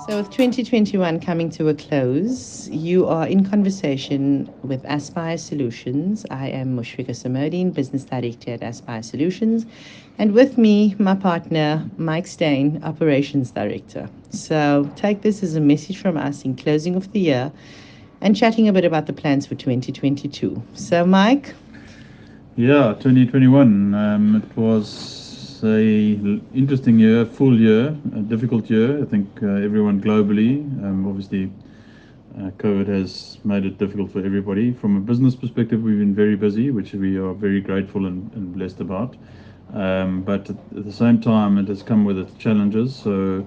So, with 2021 coming to a close, you are in conversation with Aspire Solutions. I am Mushfika Samodin, Business Director at Aspire Solutions, and with me, my partner, Mike Stain, Operations Director. So, take this as a message from us in closing of the year and chatting a bit about the plans for 2022. So, Mike? Yeah, 2021. It was interesting year, full year, a difficult year. I think everyone globally, obviously, COVID has made it difficult for everybody. From a business perspective, we've been very busy, which we are very grateful and blessed about. But at the same time, it has come with its challenges. So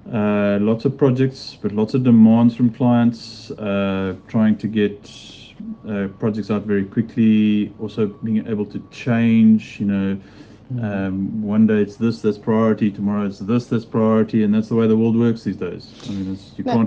lots of projects, but lots of demands from clients, trying to get projects out very quickly, also being able to change, one day it's this that's priority, tomorrow it's this that's priority, and that's the way the world works these days. I mean,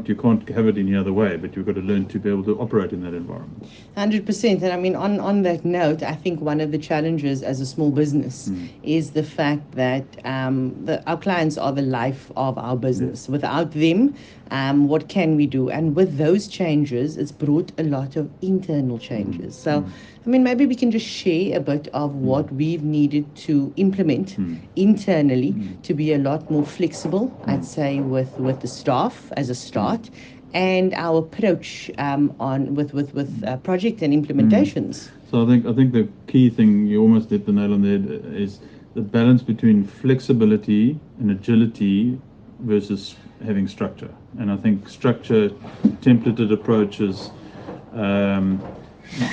you can't have it any other way, but you've got to learn to be able to operate in that environment. 100%. And I mean, on that note, I think one of the challenges as a small business is the fact that our clients are the life of our business. Without them, what can we do? And with those changes, it's brought a lot of internal changes. So, I mean, maybe we can just share a bit of what we've needed to implement internally to be a lot more flexible, I'd say, with the staff as a start, and our approach with project and implementations. So I think the key thing, you almost hit the nail on the head, is the balance between flexibility and agility versus having structure. And I think structure, templated approaches,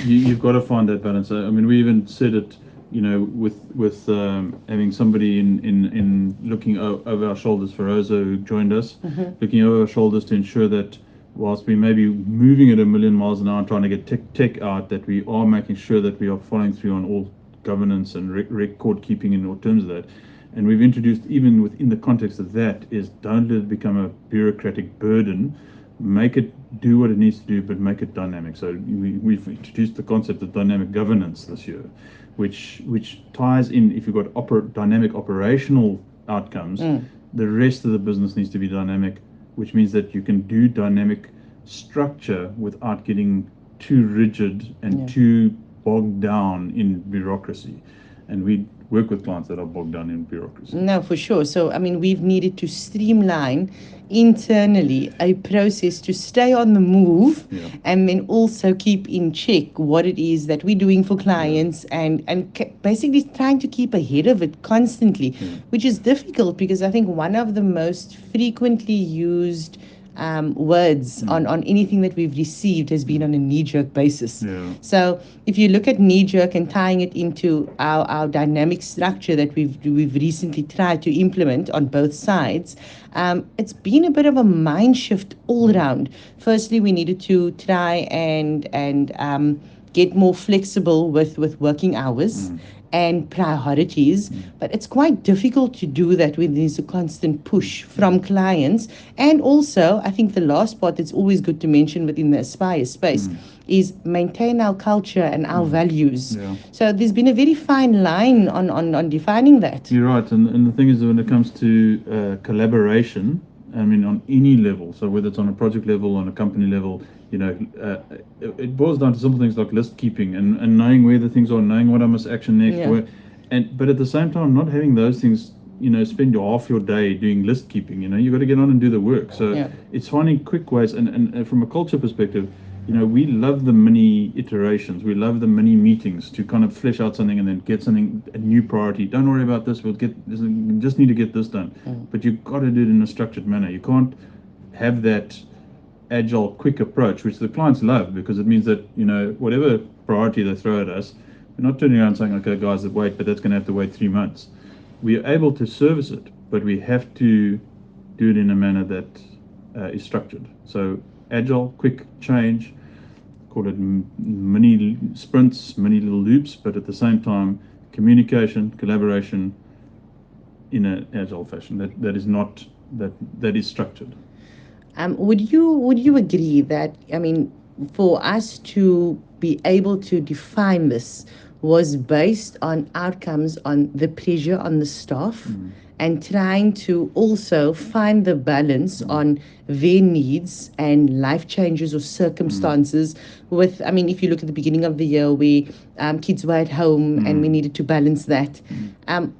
you've got to find that balance. I mean, we even said it, with having somebody in looking over our shoulders for Rosa, who joined us, looking over our shoulders to ensure that whilst we may be moving at 1,000,000 miles an hour and trying to get tech out, that we are making sure that we are following through on all governance and record keeping in all terms of that. And we've introduced, even within the context of that, is don't let it become a bureaucratic burden. Make it do what it needs to do, but make it dynamic. So we've introduced the concept of dynamic governance this year, which ties in. If you've got dynamic operational outcomes, the rest of the business needs to be dynamic, which means that you can do dynamic structure without getting too rigid and too bogged down in bureaucracy. And we work with clients that are bogged down in bureaucracy. No, for sure. So, I mean, we've needed to streamline internally a process to stay on the move and then also keep in check what it is that we're doing for clients and basically trying to keep ahead of it constantly, which is difficult because I think one of the most frequently used words on anything that we've received has been on a knee-jerk basis. So if you look at knee-jerk and tying it into our dynamic structure that we've recently tried to implement on both sides, it's been a bit of a mind shift all around. Firstly, we needed to try and get more flexible with working hours and priorities, but it's quite difficult to do that when there's a constant push from clients. And also, I think the last part that's always good to mention within the Aspire space is maintain our culture and our values. So there's been a very fine line on defining that. You're right, and the thing is, when it comes to collaboration, I mean, on any level, so whether it's on a project level, on a company level, it boils down to simple things like list keeping and knowing where the things are, knowing what I must action next, but at the same time, not having those things, spend half your day doing list keeping. You've got to get on and do the work. So it's finding quick ways, and from a culture perspective, we love the mini iterations. We love the mini meetings to kind of flesh out something and then get something, a new priority. Don't worry about this. Just need to get this done. But you've got to do it in a structured manner. You can't have that agile, quick approach, which the clients love, because it means that, whatever priority they throw at us, we're not turning around saying, okay, guys, wait, but that's going to have to wait 3 months. We are able to service it, but we have to do it in a manner that is structured. So agile, quick change, call it mini sprints, mini little loops, but at the same time, communication, collaboration in an agile fashion that is structured. Would you agree that, I mean, for us to be able to define this was based on outcomes on the pressure on the staff and trying to also find the balance on their needs and life changes or circumstances. With, I mean, if you look at the beginning of the year where kids were at home and we needed to balance that. Um,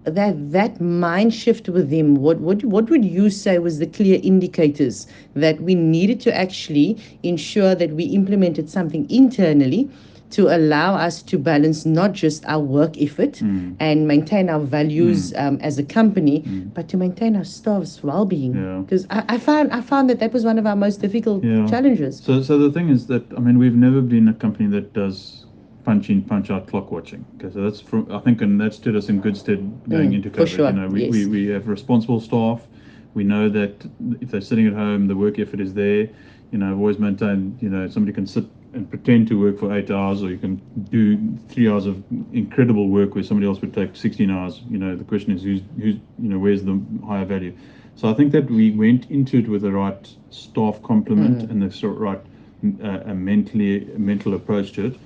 that mind shift with them, what would you say was the clear indicators that we needed to actually ensure that we implemented something internally to allow us to balance not just our work effort and maintain our values as a company, but to maintain our staff's well-being? Yeah. Because I found that was one of our most difficult Yeah. challenges. So the thing is that, I mean, we've never been a company that does punch in, punch out clock watching. Okay, so that's from, I think, and that stood us in good stead going into for COVID. sure, You know, we, yes. we have responsible staff. We know that if they're sitting at home, the work effort is there. You know, I've always maintained, you know, somebody can sit and pretend to work for 8 hours, or you can do 3 hours of incredible work where somebody else would take 16 hours. You know, the question is who's you know, where's the higher value? So I think that we went into it with the right staff complement and the sort of right mental approach to it.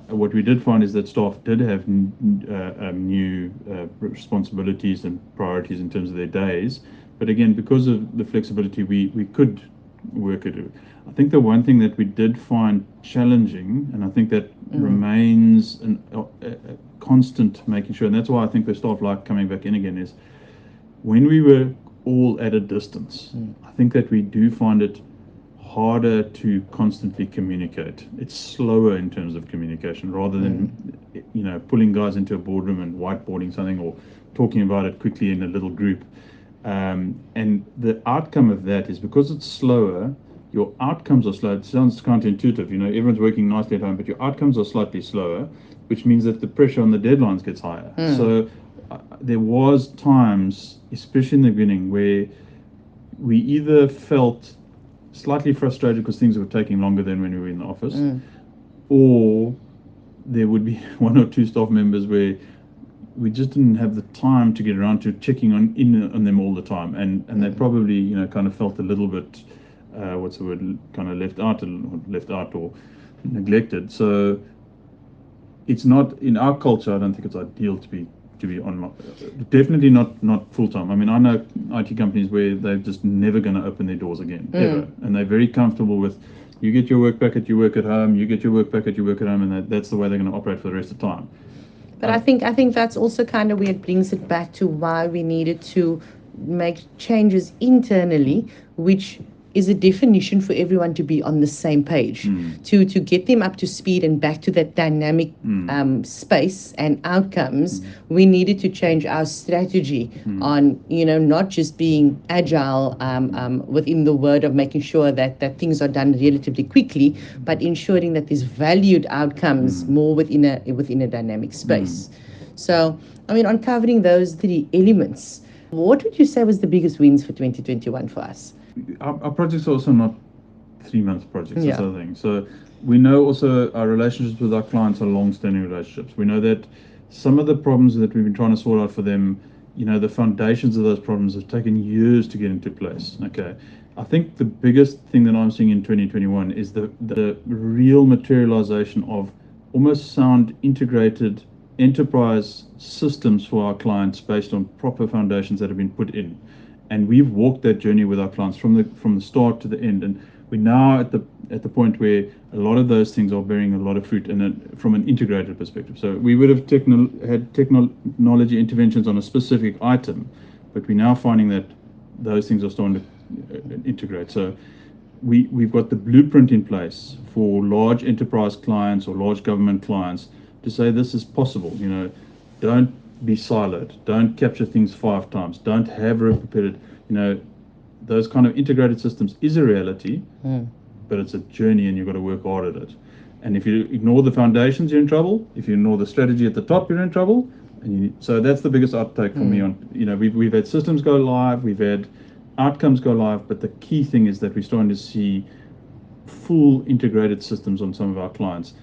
What we did find is that staff did have new responsibilities and priorities in terms of their days. But again, because of the flexibility, we could work it. I think the one thing that we did find challenging, and I think that remains a constant making sure, and that's why I think the staff like coming back in again, is when we were all at a distance, I think that we do find it harder to constantly communicate. It's slower in terms of communication rather than, you know, pulling guys into a boardroom and whiteboarding something or talking about it quickly in a little group. And the outcome of that is, because it's slower, your outcomes are slow. It sounds counterintuitive, you know, everyone's working nicely at home, but your outcomes are slightly slower, which means that the pressure on the deadlines gets higher. So there was times, especially in the beginning, where we either felt slightly frustrated because things were taking longer than when we were in the office, or there would be one or two staff members where we just didn't have the time to get around to checking on them all the time, and they probably, you know, kind of felt a little bit what's the word, kind of left out or neglected. So it's not in our culture. I don't think it's ideal to be on, definitely not full time. I mean, I know IT companies where they're just never going to open their doors again, ever, and they're very comfortable with, you get your work packet, you work at home, you get your work packet, you work at home, and that's the way they're going to operate for the rest of the time. But I think that's also kind of where it brings it back to why we needed to make changes internally, which is a definition for everyone to be on the same page, to get them up to speed and back to that dynamic space and outcomes. We needed to change our strategy on, you know, not just being agile within the word of making sure that things are done relatively quickly, but ensuring that there's valued outcomes more within a dynamic space. So, I mean, on covering those three elements, what would you say was the biggest wins for 2021 for us? Our projects are also not 3-month projects. That's the other thing. So we know also our relationships with our clients are long-standing relationships. We know that some of the problems that we've been trying to sort out for them, you know, the foundations of those problems have taken years to get into place. Okay, I think the biggest thing that I'm seeing in 2021 is the real materialization of almost sound integrated enterprise systems for our clients based on proper foundations that have been put in. And we've walked that journey with our clients from the start to the end, and we're now at the point where a lot of those things are bearing a lot of fruit, and from an integrated perspective. So we would have had technology interventions on a specific item, but we're now finding that those things are starting to integrate. So we've got the blueprint in place for large enterprise clients or large government clients to say this is possible. You know, don't be siloed. Don't capture things 5 times. Don't have repeated. You know, those kind of integrated systems is a reality, but it's a journey, and you've got to work hard at it. And if you ignore the foundations, you're in trouble. If you ignore the strategy at the top, you're in trouble. And so that's the biggest outtake for me. On, you know, we've had systems go live, we've had outcomes go live, but the key thing is that we're starting to see full integrated systems on some of our clients,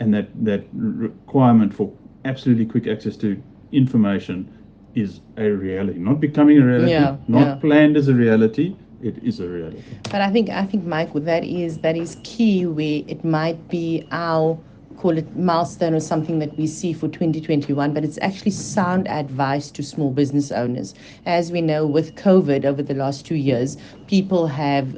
and that requirement for absolutely quick access to information is a reality, not becoming a reality, not planned as a reality. It is a reality. But I think Mike, that is key, where it might be our call it milestone or something that we see for 2021, but it's actually sound advice to small business owners. As we know, with COVID over the last 2 years, people have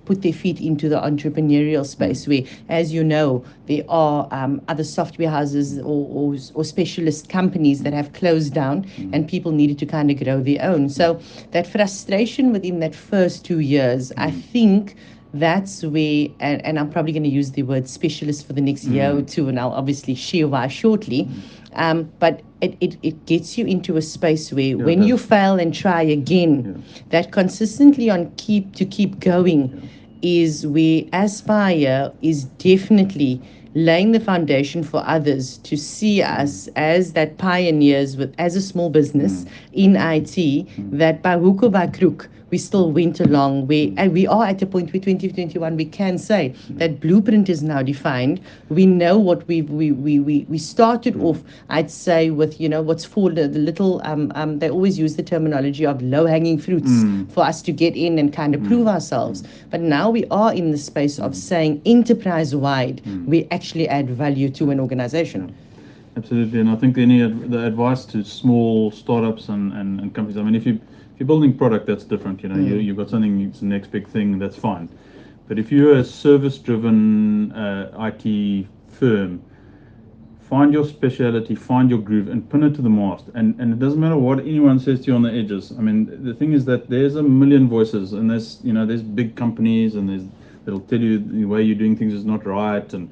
put their feet into the entrepreneurial space where, as you know, there are other software houses or specialist companies that have closed down, and people needed to kind of grow their own. So that frustration within that first 2 years, I think that's where, and I'm probably going to use the word specialist for the next year or two, and I'll obviously share why shortly. But it gets you into a space where when you fail and try again, that consistently on keep going is where Aspire is definitely laying the foundation for others to see us as that pioneers with as a small business in IT, that by hook or by crook we still went along where, and we are at a point with 2021 we can say that blueprint is now defined. We know what we started off, I'd say, with, you know, what's for the little they always use the terminology of low hanging fruits for us to get in and kind of prove ourselves. But now we are in the space of saying enterprise wide we actually add value to an organization. Absolutely, and I think the advice to small startups and companies. I mean, if you're building product, that's different. You know, you've got something. It's the next big thing. That's fine. But if you're a service-driven IT firm, find your speciality, find your groove, and pin it to the mast. And it doesn't matter what anyone says to you on the edges. I mean, the thing is that there's a million voices, and there's big companies, and that'll tell you the way you're doing things is not right, and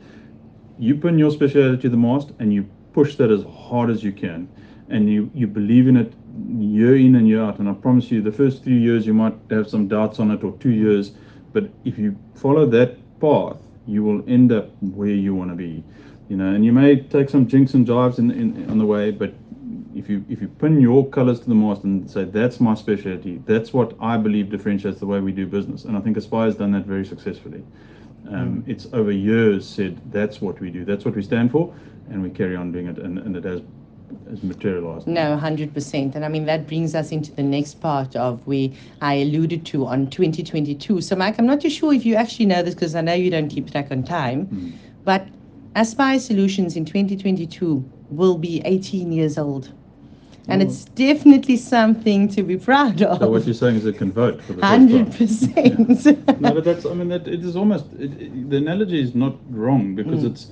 you pin your speciality to the mast and you push that as hard as you can, and you believe in it year in and year out. And I promise you, the first 3 years you might have some doubts on it, or 2 years, but if you follow that path, you will end up where you want to be. You know, and you may take some jinks and jives on the way, but if you pin your colors to the mast and say that's my specialty, that's what I believe differentiates the way we do business. And I think Aspire has done that very successfully. It's over years said that's what we do, that's what we stand for, and we carry on doing it, and it has materialized. No, 100%. And I mean, that brings us into the next part of where I alluded to on 2022. So, Mike, I'm not too sure if you actually know this because I know you don't keep track on time, but Aspire Solutions in 2022 will be 18 years old. And it's definitely something to be proud of. So what you're saying is it can vote for the 100%. No, but that's, I mean, that it is almost, the analogy is not wrong, because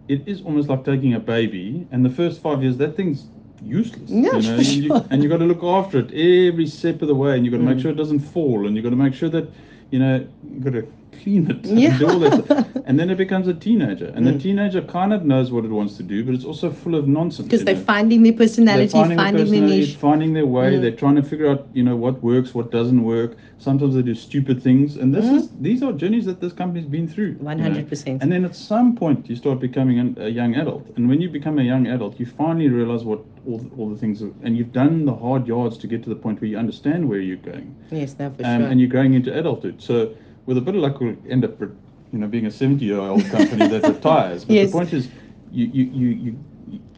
it is almost like taking a baby, and the first 5 years that thing's useless. Yeah, you know, sure. and you've got to look after it every step of the way, and you've got to make sure it doesn't fall, and you've got to make sure that, you know, you've got to clean it and do all that stuff. And then it becomes a teenager, and the teenager kind of knows what it wants to do, but it's also full of nonsense. Because they're finding their personality, finding their niche. finding their way. They're trying to figure out, you know, what works, what doesn't work. Sometimes they do stupid things, and these are journeys that this company's been through. 100%. You know? And then at some point you start becoming a young adult, and when you become a young adult, you finally realize what all the things are, and you've done the hard yards to get to the point where you understand where you're going. Yes, no, for sure. And you're growing into adulthood. So with a bit of luck, we'll end up, you know, being a 70-year-old company that retires. But the point is, you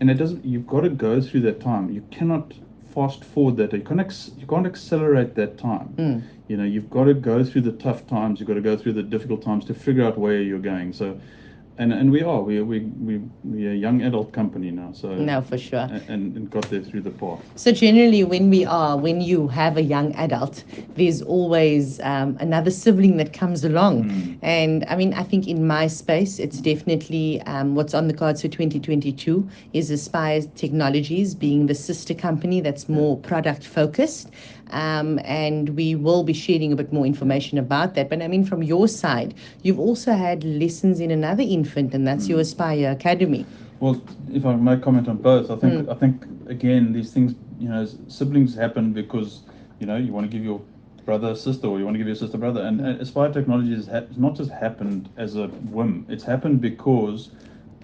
and it doesn't. You've got to go through that time. You cannot fast forward that. You can't accelerate that time. You know, you've got to go through the tough times. You've got to go through the difficult times to figure out where you're going. So, and we're a young adult company now. So no, for sure. And got there through the path. So generally, when you have a young adult, there's always another sibling that comes along. And I mean, I think in my space, it's definitely what's on the cards for 2022 is Aspire Technologies being the sister company that's more product focused. And we will be sharing a bit more information about that. But I mean, from your side, you've also had lessons in another infant, and that's your Aspire Academy. Well, if I may comment on both, I think again, these things, you know, siblings happen because, you know, you want to give your brother a sister, or you want to give your sister brother, and Aspire Technologies has not just happened as a whim. It's happened because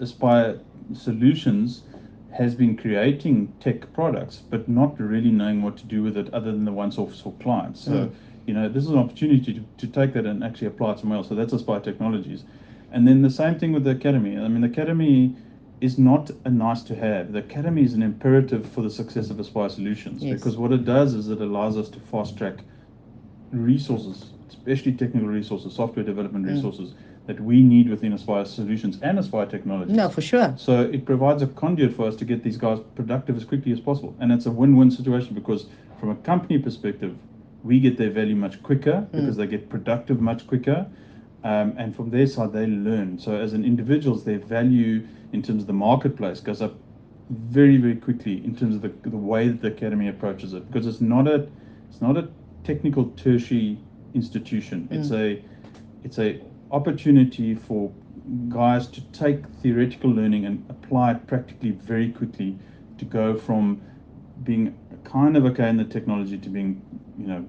Aspire Solutions has been creating tech products, but not really knowing what to do with it other than the once-offs for clients. So, you know, this is an opportunity to take that and actually apply it somewhere else. So that's Aspire Technologies. And then the same thing with the Academy. I mean, the Academy is not a nice to have. The Academy is an imperative for the success of Aspire Solutions, because what it does is it allows us to fast track resources, especially technical resources, software development resources, that we need within Aspire Solutions and Aspire Technologies. No, for sure. So it provides a conduit for us to get these guys productive as quickly as possible. And it's a win-win situation because from a company perspective, we get their value much quicker because they get productive much quicker. And from their side, they learn. So as an individuals, their value in terms of the marketplace goes up very, very quickly in terms of the way that the academy approaches it, because it's not a technical tertiary institution. It's a opportunity for guys to take theoretical learning and apply it practically very quickly, to go from being kind of okay in the technology to being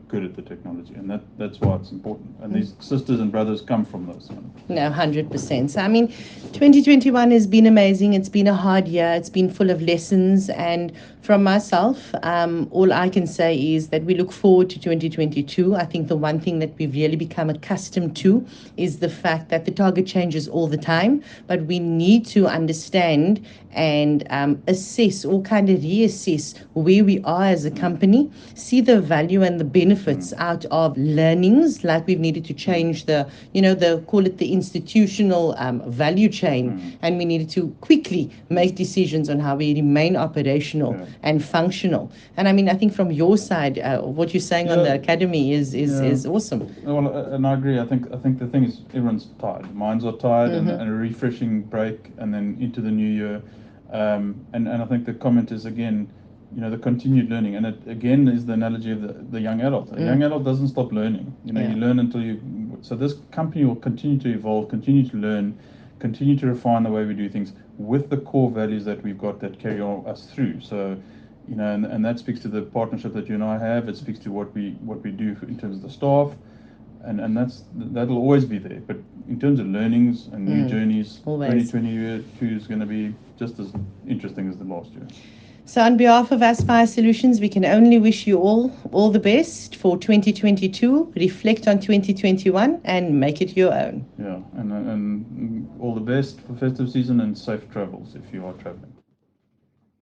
good at the technology. And that's why it's important, and these sisters and brothers come from those. No, 100%. So, I mean, 2021 has been amazing. It's been a hard year. It's been full of lessons. And from myself, all I can say is that we look forward to 2022. I think the one thing that we've really become accustomed to is the fact that the target changes all the time, but we need to understand and assess or kind of reassess where we are as a company, see the value and the benefits out of learnings, like we've needed to change the call it the institutional value chain, and we needed to quickly make decisions on how we remain operational and functional. And I mean, I think from your side, what you're saying on the academy is awesome. Well, and I agree. I think the thing is, everyone's tired. Minds are tired, and a refreshing break, and then into the new year. And I think the comment is, again, the continued learning, and it again is the analogy of the young adult. A young adult doesn't stop learning. You learn until you. So this company will continue to evolve, continue to learn, continue to refine the way we do things with the core values that we've got that carry us through. So, and that speaks to the partnership that you and I have. It speaks to what we do in terms of the staff, and that'll always be there. But in terms of learnings and new journeys, always. 2022 is going to be just as interesting as the last year. So on behalf of Aspire Solutions, we can only wish you all the best for 2022. Reflect on 2021 and make it your own. Yeah, and all the best for festive season, and safe travels if you are traveling.